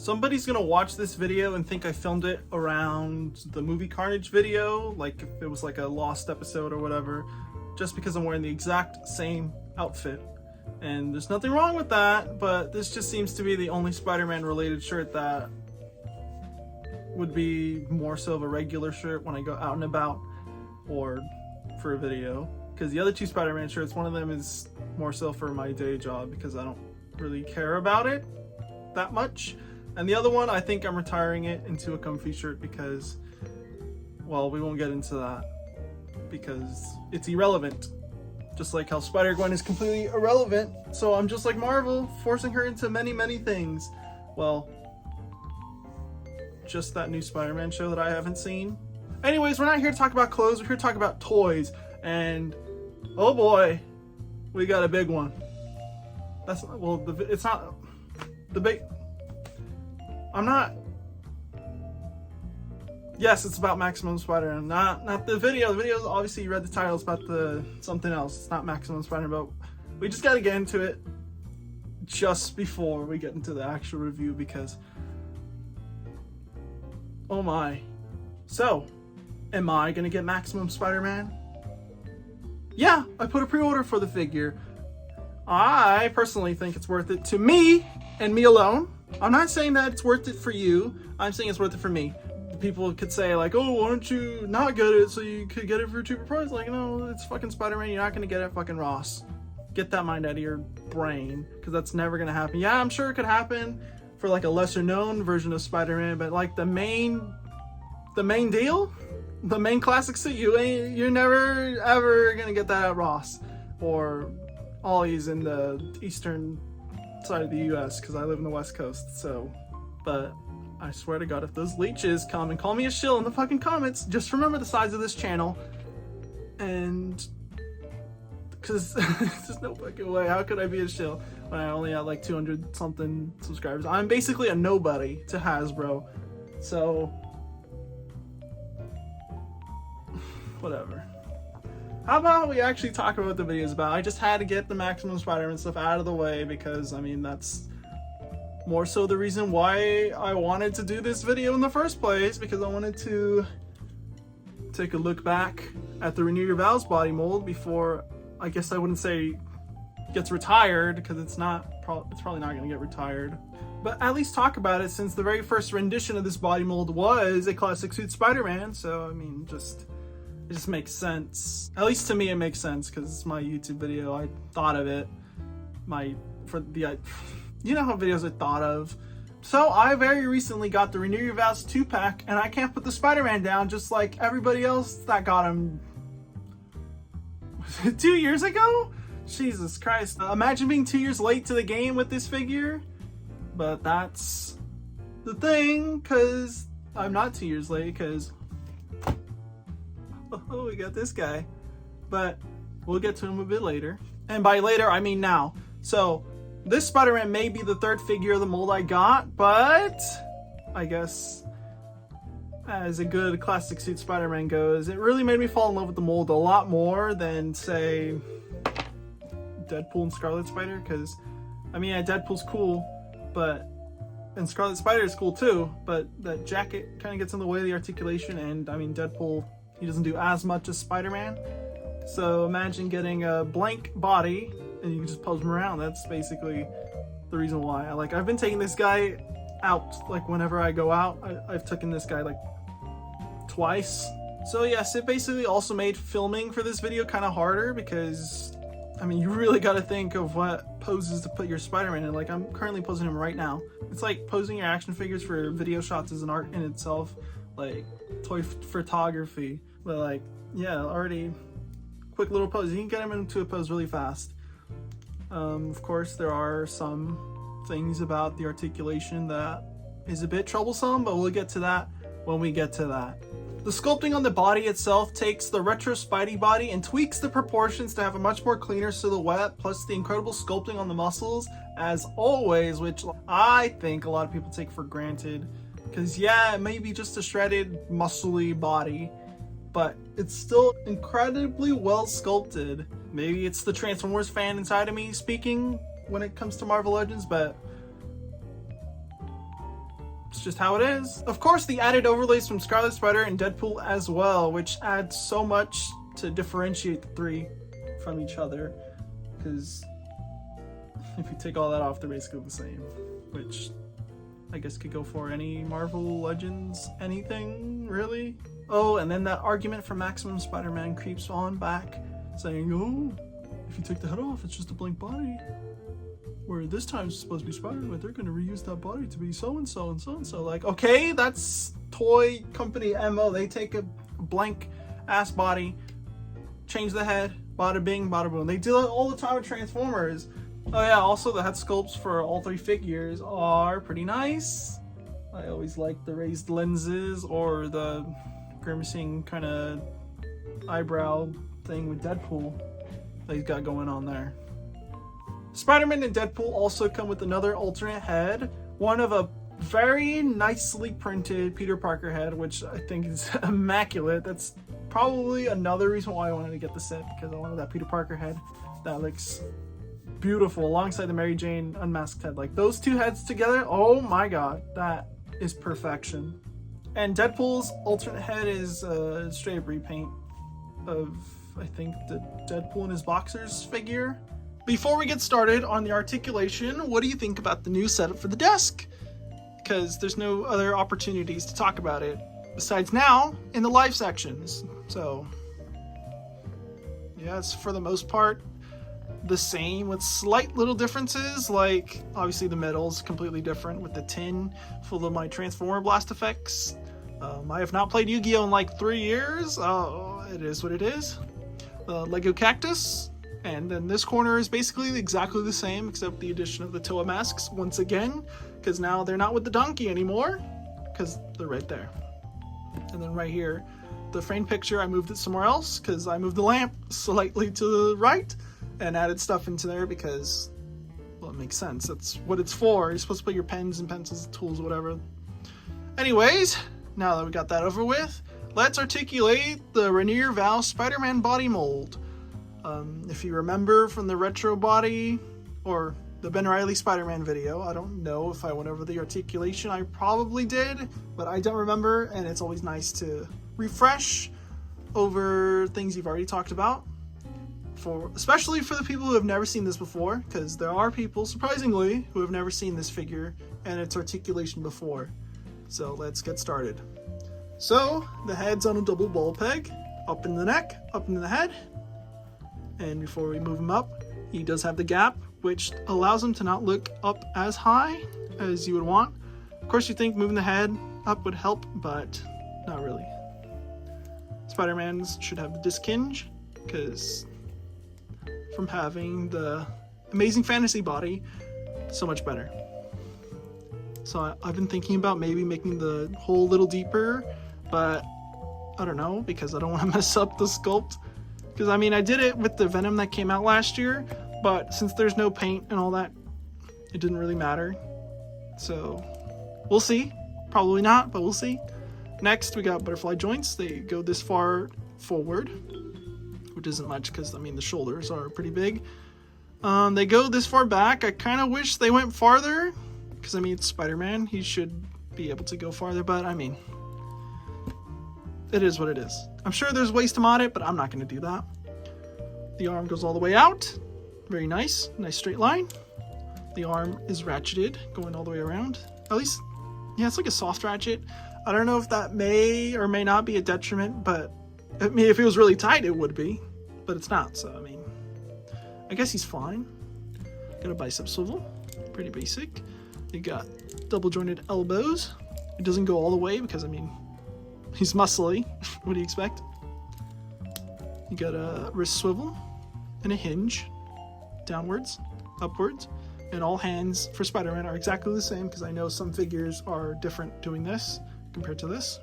Somebody's gonna watch this video and think I filmed it around the movie Carnage video, like if it was like a lost episode or whatever, just because I'm wearing the exact same outfit. And there's nothing wrong with that, but this just seems to be the only Spider-Man related shirt that would be more so of a regular shirt when I go out and about or for a video. Because the other two Spider-Man shirts, one of them is more so for my day job because I don't really care about it that much. And the other one, I think I'm retiring it into a comfy shirt because, well, we won't get into that because it's irrelevant. Just like how Spider-Gwen is completely irrelevant. So I'm just like Marvel, forcing her into many, many things. Well, just that new Spider-Man show that I haven't seen. Anyways, we're not here to talk about clothes, we're here to talk about toys. And, oh boy, we got a big one. That's, well, it's not, the big, I'm not, yes, it's about Maximum Spider-Man, not the video. The video, obviously you read the title, it's about the something else. It's not Maximum Spider-Man, but we just gotta get into it just before we get into the actual review because, oh my. So, am I gonna get Maximum Spider-Man? Yeah, I put a pre-order for the figure. I personally think it's worth it to me and me alone. I'm not saying that it's worth it for you. I'm saying it's worth it for me. People could say like, oh, why don't you not get it so you could get it for a cheaper price? Like, no, it's fucking Spider-Man. You're not gonna get it at fucking Ross. Get that mind out of your brain, because that's never gonna happen. Yeah, I'm sure it could happen for like a lesser known version of Spider-Man, but like the main deal, the main classic suit, you're never ever gonna get that at Ross or Ollie's in the eastern side of the US, because I live in the West Coast. So, but I swear to God, if those leeches come and call me a shill in the fucking comments, just remember the size of this channel. And because there's no fucking way, how could I be a shill when I only have like 200 something subscribers? I'm basically a nobody to Hasbro. So, whatever. How about we actually talk about what the video is about? I just had to get the Maximum Spider-Man stuff out of the way because, I mean, that's more so the reason why I wanted to do this video in the first place, because I wanted to take a look back at the Renew Your Vows body mold before, I guess I wouldn't say gets retired, because it's probably not going to get retired, but at least talk about it, since the very first rendition of this body mold was a classic suit Spider-Man. So I mean, it just makes sense. At least to me it makes sense, because it's my YouTube video. I thought of it. You know how videos are thought of. So I very recently got the Renew Your Vows 2-pack, and I can't put the Spider-Man down just like everybody else that got him 2 years ago? Jesus Christ. Imagine being 2 years late to the game with this figure. But that's the thing, because I'm not 2 years late, because oh, we got this guy. But we'll get to him a bit later. And by later, I mean now. So this Spider-Man may be the third figure of the mold I got, but I guess as a good classic suit Spider-Man goes, it really made me fall in love with the mold a lot more than, say, Deadpool and Scarlet Spider. Because, I mean, yeah, Deadpool's cool, and Scarlet Spider is cool too, but that jacket kind of gets in the way of the articulation, and I mean, Deadpool, he doesn't do as much as Spider-Man. So imagine getting a blank body and you can just pose him around. That's basically the reason why. I've been taking this guy out, like whenever I go out, I've taken this guy like twice. So yes, it basically also made filming for this video kind of harder, because I mean, you really got to think of what poses to put your Spider-Man in. Like, I'm currently posing him right now. It's like posing your action figures for video shots is an art in itself, like toy photography. But like, yeah, already quick little pose. You can get him into a pose really fast. Of course, there are some things about the articulation that is a bit troublesome, but we'll get to that when we get to that. The sculpting on the body itself takes the retro Spidey body and tweaks the proportions to have a much more cleaner silhouette, plus the incredible sculpting on the muscles, as always, which I think a lot of people take for granted. Because yeah, it may be just a shredded, muscly body, but it's still incredibly well sculpted. Maybe it's the Transformers fan inside of me speaking when it comes to Marvel Legends, but It's just how it is. Of course, the added overlays from Scarlet Spider and Deadpool as well, which adds so much to differentiate the three from each other. Because if you take all that off, they're basically the same. Which I guess could go for any Marvel Legends, anything, really. Oh, and then that argument from Maximum Spider-Man creeps on back, saying, oh, if you take the head off, it's just a blank body. Where this time it's supposed to be Spider-Man, but they're going to reuse that body to be so-and-so and so-and-so. Like, okay, that's toy company MO. They take a blank-ass body, change the head, bada bing, bada boom. They do it all the time with Transformers. Oh yeah, also the head sculpts for all three figures are pretty nice. I always like the raised lenses or the grimacing kind of eyebrow thing with Deadpool that he's got going on there. Spider-Man and Deadpool also come with another alternate head, one of a very nicely printed Peter Parker head, which I think is immaculate. That's probably another reason why I wanted to get the set, because I wanted that Peter Parker head that looks beautiful alongside the Mary Jane unmasked head. Like those two heads together, oh my god, that is perfection. And Deadpool's alternate head is a straight up repaint of, I think, the Deadpool in his boxers figure. Before we get started on the articulation, what do you think about the new setup for the desk? Because there's no other opportunities to talk about it besides now in the live sections. So yeah, it's for the most part the same with slight little differences. Like obviously the metal is completely different with the tin full of my Transformer blast effects. I have not played Yu-Gi-Oh in like 3 years. It is what it is. The Lego cactus. And then this corner is basically exactly the same, except the addition of the Toa masks once again, because now they're not with the donkey anymore, because they're right there. And then right here, the framed picture, I moved it somewhere else, because I moved the lamp slightly to the right, and added stuff into there because, well, it makes sense. That's what it's for. You're supposed to put your pens and pencils, tools, whatever. Anyways, now that we got that over with, let's articulate the Rainier Vows Spider-Man body mold. If you remember from the retro body or the Ben Reilly Spider-Man video, I don't know if I went over the articulation. I probably did, but I don't remember, and it's always nice to refresh over things you've already talked about, especially for the people who have never seen this before, because there are people, surprisingly, who have never seen this figure and its articulation before. So let's get started. So the head's on a double ball peg, up in the neck, up in the head. And before we move him up, he does have the gap, which allows him to not look up as high as you would want. Of course, you think moving the head up would help, but not really. Spider-Man's should have the disc hinge, because from having the Amazing Fantasy body, so much better. So I've been thinking about maybe making the hole a little deeper, but I don't know, because I don't want to mess up the sculpt. Because, I mean, I did it with the Venom that came out last year, but since there's no paint and all that, it didn't really matter. So, we'll see. Probably not, but we'll see. Next, we got butterfly joints. They go this far forward, which isn't much because, I mean, the shoulders are pretty big. They go this far back. I kind of wish they went farther, because, I mean, it's Spider-Man. He should be able to go farther, but, I mean, it is what it is. I'm sure there's ways to mod it, but I'm not going to do that. The arm goes all the way out. Very nice. Nice straight line. The arm is ratcheted, going all the way around. At least, yeah, it's like a soft ratchet. I don't know if that may or may not be a detriment, but I mean, if it was really tight, it would be. But it's not, so I mean, I guess he's fine. Got a bicep swivel. Pretty basic. You got double jointed elbows. It doesn't go all the way because, I mean, he's muscly. What do you expect? You got a wrist swivel and a hinge, downwards, upwards, and all hands for Spider-Man are exactly the same because I know some figures are different doing this compared to this.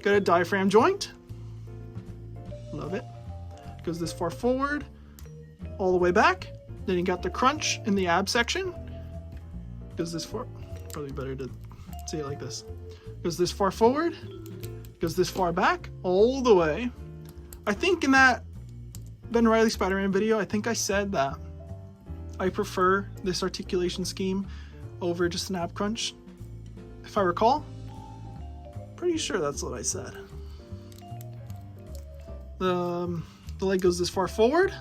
Got a diaphragm joint. Love it. Goes this far forward, all the way back. Then you got the crunch in the ab section. Goes this far. Probably better to say it like this. Goes this far forward. Goes this far back, all the way. I think in that Ben Reilly Spider-Man video, I think I said that I prefer this articulation scheme over just an ab crunch. if I recall. Pretty sure that's what I said. The leg goes this far forward.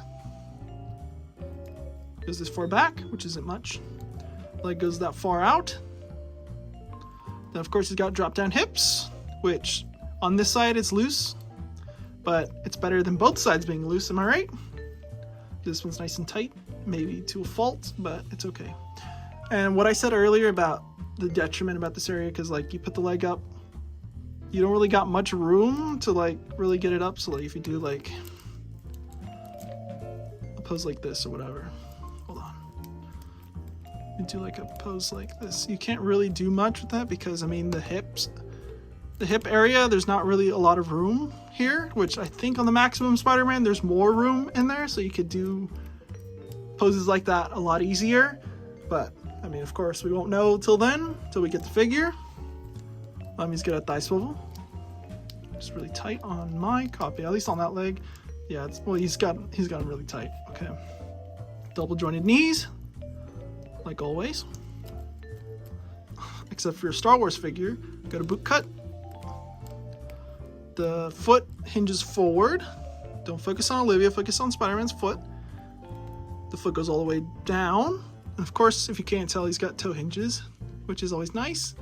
Goes this far back, which isn't much. Leg goes that far out. Then of course he's got drop down hips, which on this side it's loose, but it's better than both sides being loose, am I right? This one's nice and tight, maybe to a fault, but it's okay. And what I said earlier about the detriment about this area, because like you put the leg up, you don't really got much room to like really get it up. So like if you do like a pose like this or whatever, hold on, you do like a pose like this, you can't really do much with that because I mean the hip area, there's not really a lot of room here, which I think on the Maximum Spider-Man there's more room in there, so you could do poses like that a lot easier. But I mean, of course we won't know till then, till we get the figure. He's good at thigh swivel. Just really tight on my copy, at least on that leg. Yeah, well, he's got him really tight. Okay. Double jointed knees, like always. Except for your Star Wars figure, got a boot cut. The foot hinges forward. Don't focus on Olivia, focus on Spider-Man's foot. The foot goes all the way down. And of course, if you can't tell, he's got toe hinges, which is always nice.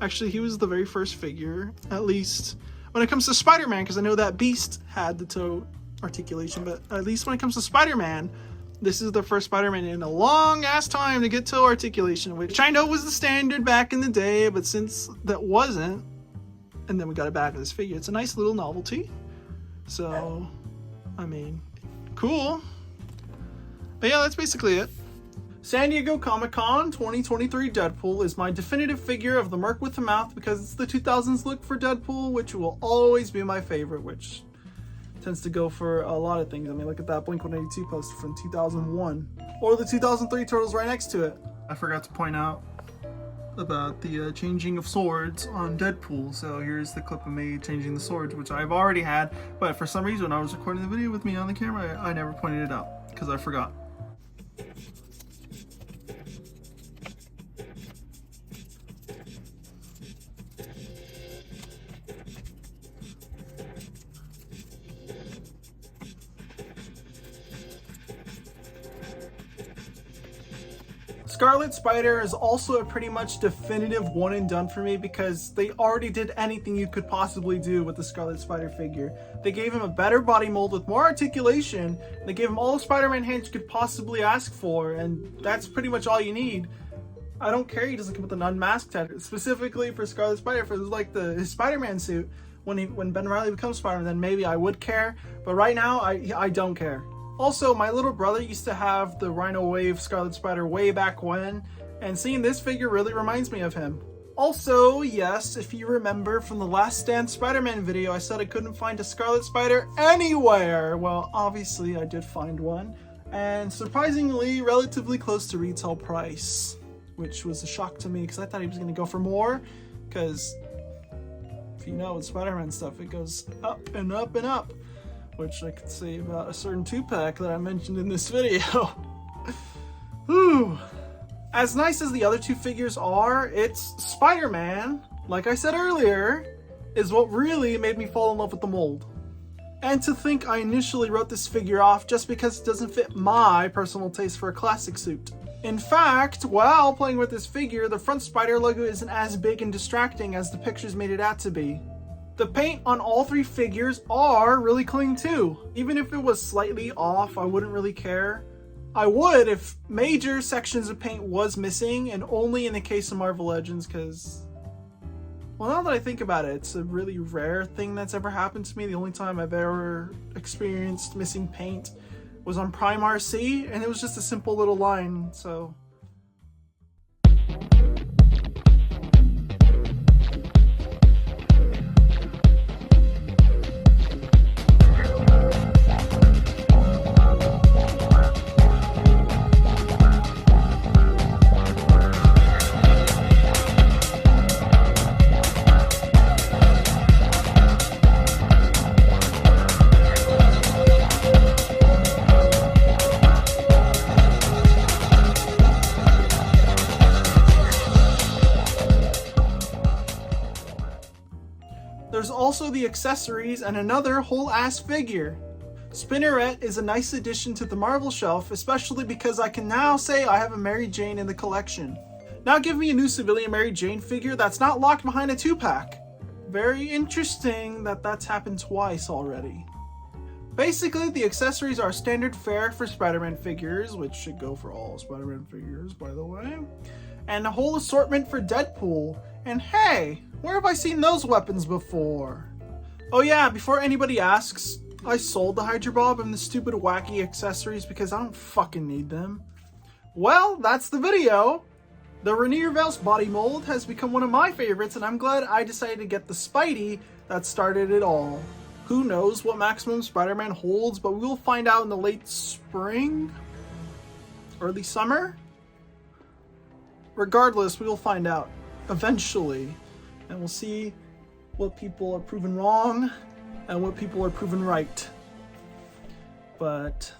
Actually, he was the very first figure, at least when it comes to Spider-Man, because I know that Beast had the toe articulation, but at least when it comes to Spider-Man, this is the first Spider-Man in a long ass time to get toe articulation, which I know was the standard back in the day, but since that wasn't, and then we got it back in this figure, it's a nice little novelty. So, I mean, cool. But yeah, that's basically it. San Diego Comic-Con 2023 Deadpool is my definitive figure of the Merc with the Mouth because it's the 2000s look for Deadpool, which will always be my favorite, which tends to go for a lot of things. I mean, look at that Blink-182 poster from 2001, or the 2003 Turtles right next to it. I forgot to point out about the changing of swords on Deadpool, so here's the clip of me changing the swords, which I've already had, but for some reason when I was recording the video with me on the camera, I never pointed it out because I forgot. Scarlet Spider is also a pretty much definitive one and done for me because they already did anything you could possibly do with the Scarlet Spider figure. They gave him a better body mold with more articulation. They gave him all the Spider-Man hands you could possibly ask for, and that's pretty much all you need. I don't care he doesn't come with an unmasked head. Specifically for Scarlet Spider, for like his Spider-Man suit, when Ben Reilly becomes Spider-Man, then maybe I would care. But right now, I don't care. Also, my little brother used to have the Rhino Wave Scarlet Spider way back when, and seeing this figure really reminds me of him. Also, yes, if you remember from the Last Stand Spider-Man video, I said I couldn't find a Scarlet Spider anywhere. Well, obviously I did find one, and surprisingly relatively close to retail price, which was a shock to me because I thought he was going to go for more, because if you know with Spider-Man stuff, it goes up and up and up. Which I could say about a certain 2-pack that I mentioned in this video. Whew. As nice as the other two figures are, it's Spider-Man, like I said earlier, is what really made me fall in love with the mold. And to think I initially wrote this figure off just because it doesn't fit my personal taste for a classic suit. In fact, while playing with this figure, the front Spider logo isn't as big and distracting as the pictures made it out to be. The paint on all three figures are really clean too. Even if it was slightly off, I wouldn't really care. I would if major sections of paint was missing, and only in the case of Marvel Legends, because, well, now that I think about it, it's a really rare thing that's ever happened to me. The only time I've ever experienced missing paint was on Prime RC, and it was just a simple little line, so... There's also the accessories and another whole ass figure. Spinneret is a nice addition to the Marvel shelf, especially because I can now say I have a Mary Jane in the collection. Now give me a new civilian Mary Jane figure that's not locked behind a 2-pack. Very interesting that that's happened twice already. Basically, the accessories are standard fare for Spider-Man figures, which should go for all Spider-Man figures, by the way. And a whole assortment for Deadpool. And hey, where have I seen those weapons before? Oh yeah, before anybody asks, I sold the Hydra Bob and the stupid wacky accessories because I don't fucking need them. Well, that's the video. The Rainier Vows body mold has become one of my favorites, and I'm glad I decided to get the Spidey that started it all. Who knows what Maximum Spider-Man holds, but we will find out in the late spring? Early summer? Regardless, we will find out eventually, and we'll see what people are proven wrong and what people are proven right. But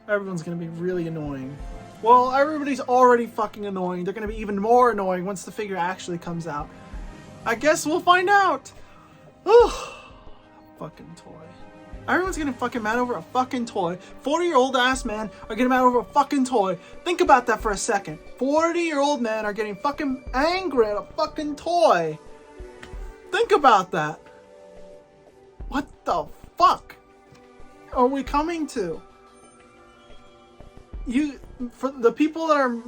everyone's gonna be really annoying. Well, everybody's already fucking annoying. They're gonna be even more annoying once the figure actually comes out. I guess we'll find out. Fucking toy. Everyone's getting fucking mad over a fucking toy. 40-year-old ass men are getting mad over a fucking toy. Think about that for a second. 40-year-old men are getting fucking angry at a fucking toy. Think about that. What the fuck are we coming to? For the people that are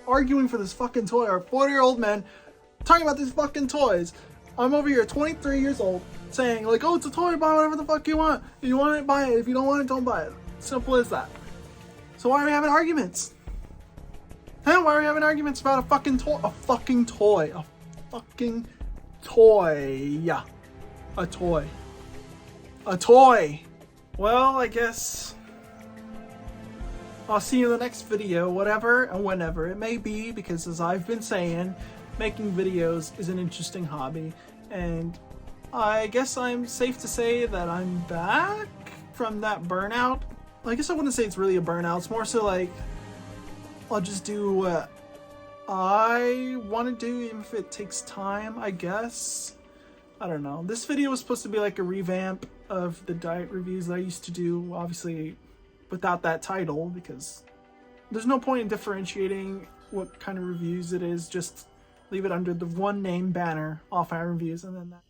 arguing for this fucking toy are 40-year-old men talking about these fucking toys. I'm over here 23 years old saying like, oh, it's a toy, buy whatever the fuck you want. If you want it, buy it. If you don't want it, don't buy it. Simple as that. So why are we having arguments? Huh? Why are we having arguments about a fucking toy? A fucking toy. A fucking toy. Yeah. A toy. A toy. Well, I guess I'll see you in the next video, whatever and whenever it may be, because as I've been saying, making videos is an interesting hobby, and I guess I'm safe to say that I'm back from that burnout. I guess I wouldn't say it's really a burnout, it's more so like I'll just do what I want to do, even if it takes time, I guess. I don't know. This video was supposed to be like a revamp of the diet reviews that I used to do, obviously without that title, because there's no point in differentiating what kind of reviews it is. Just leave it under the one name banner, Offhand Reviews, and then that.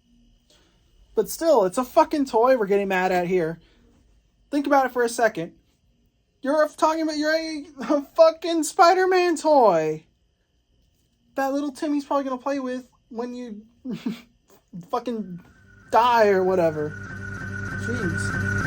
But still, it's a fucking toy we're getting mad at here. Think about it for a second. You're talking about a fucking Spider-Man toy that little Timmy's probably gonna play with when you fucking die or whatever. Jeez.